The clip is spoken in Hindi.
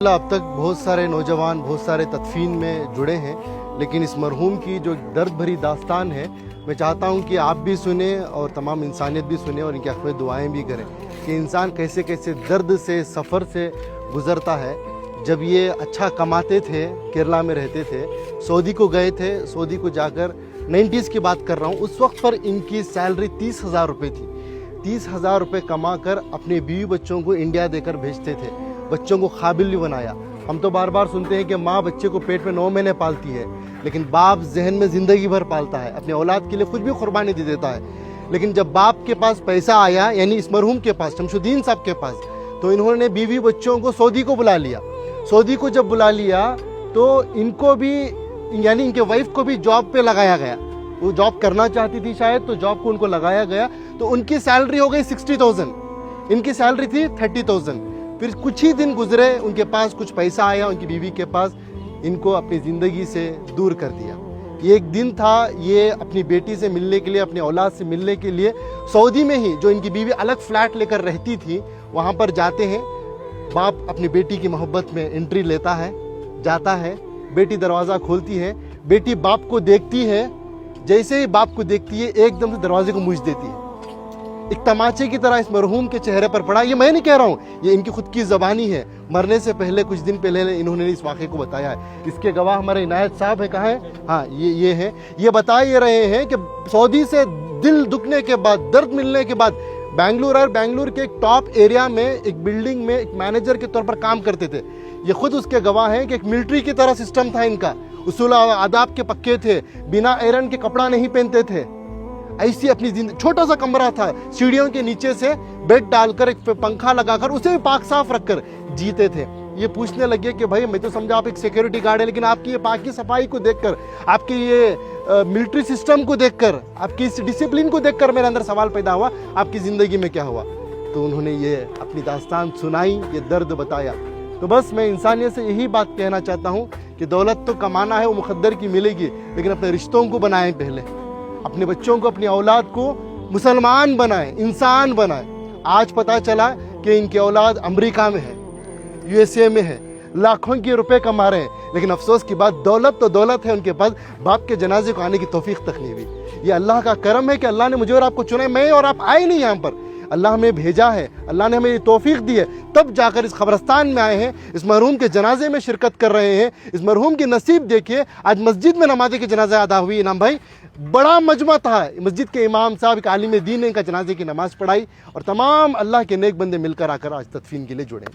अब तक बहुत सारे नौजवान बहुत सारे तदफीन में जुड़े हैं, लेकिन इस मरहूम की जो दर्द भरी दास्तान है, मैं चाहता हूं कि आप भी सुने और तमाम इंसानियत भी सुने और इनकी हक़ में दुआएं भी करें कि इंसान कैसे कैसे दर्द से सफ़र से गुज़रता है। जब ये अच्छा कमाते थे, केरला में रहते थे, सऊदी को गए थे, सऊदी को जाकर 90s की बात कर रहा हूँ, उस वक्त पर इनकी सैलरी 30,000 रुपये थी। 30,000 रुपये कमा कर अपने बीवी बच्चों को इंडिया देकर भेजते थे, बच्चों को काबिल भी बनाया। हम तो बार बार सुनते हैं कि माँ बच्चे को पेट में 9 महीने पालती है, लेकिन बाप जहन में ज़िंदगी भर पालता है, अपने औलाद के लिए कुछ भी कुर्बानी दे देता है। लेकिन जब बाप के पास पैसा आया, यानी इस मरहूम के पास, शमशुद्दीन साहब के पास, तो इन्होंने बीवी बच्चों को सऊदी को बुला लिया। सऊदी को जब बुला लिया तो इनको भी, यानी इनके वाइफ को भी जॉब पे लगाया गया। वो जॉब करना चाहती थी शायद, तो जॉब को उनको लगाया गया, तो उनकी सैलरी हो गई 60,000, इनकी सैलरी थी 30,000। फिर कुछ ही दिन गुजरे, उनके पास कुछ पैसा आया, उनकी बीवी के पास, इनको अपनी ज़िंदगी से दूर कर दिया। ये एक दिन था, ये अपनी बेटी से मिलने के लिए, अपनी औलाद से मिलने के लिए सऊदी में ही, जो इनकी बीवी अलग फ्लैट लेकर रहती थी, वहाँ पर जाते हैं। बाप अपनी बेटी की मोहब्बत में एंट्री लेता है, जाता है, बेटी दरवाज़ा खोलती है, बेटी बाप को देखती है, जैसे ही बाप को देखती है एकदम से दरवाजे को मूछ देती है। एक तमाचे की तरह इस मरहूम के चेहरे पर पड़ा। ये मैं नहीं कह रहा हूँ, ये इनकी खुद की ज़बानी है। मरने से पहले, कुछ दिन पहले इन्होंने इस वाक़े को बताया है। इसके गवाह हमारे इनायत साहब है, कहाँ है? हाँ, ये है। ये बता ये रहे हैं कि सऊदी से दिल दुखने के बाद, दर्द मिलने के बाद, बेंगलुरु के एक टॉप एरिया में एक बिल्डिंग में एक मैनेजर के तौर पर काम करते थे। ये खुद उसके गवाह हैं कि एक मिलिट्री की तरह सिस्टम था इनका, उसूल आदाब के पक्के थे, बिना आयरन के कपड़ा नहीं पहनते थे। ऐसी अपनी जिंदगी, छोटा सा कमरा था, सीढ़ियों के नीचे से बेड डालकर, एक पंखा लगाकर, उसे भी पाक साफ रखकर जीते थे। ये पूछने लगे कि भाई, मैं तो समझा आप एक सिक्योरिटी गार्ड है, लेकिन आपकी ये पाकी सफाई को देखकर, आपकी ये मिलिट्री सिस्टम को देखकर, आपकी इस डिसिप्लिन को देखकर मेरे अंदर सवाल पैदा हुआ, आपकी ज़िंदगी में क्या हुआ? तो उन्होंने ये अपनी दास्तान सुनाई, ये दर्द बताया। तो बस मैं इंसानियत से यही बात कहना चाहता हूँ कि दौलत तो कमाना है, वो मुकद्दर की मिलेगी, लेकिन अपने रिश्तों को बनाएं पहले, अपने बच्चों को, अपनी औलाद को मुसलमान बनाएं, इंसान बनाएं। आज पता चला कि इनकी औलाद अमेरिका में है, USA में है, लाखों के रुपए कमा रहे हैं, लेकिन अफसोस की बात, दौलत तो दौलत है, उनके पास बाप के जनाजे को आने की तौफीक तक नहीं हुई। ये अल्लाह का करम है कि अल्लाह ने मुझे और आपको चुना है। मैं और आप आए नहीं यहाँ पर, अल्लाह हमें भेजा है, अल्लाह ने हमें ये तौफीक दी है, तब जाकर इस कब्रस्तान में आए हैं, इस मरहूम के जनाजे में शिरकत कर रहे हैं। इस मरहूम की नसीब देखिए, आज मस्जिद में नमाज़े की जनाजा अदा हुई। इनाम भाई, बड़ा मजमा था, मस्जिद के इमाम साहब, एक आलिम दीन ने इनका जनाजे की नमाज़ पढ़ाई, और तमाम अल्लाह के नेक बंदे मिलकर आकर आज तदफीन के लिए जुड़े।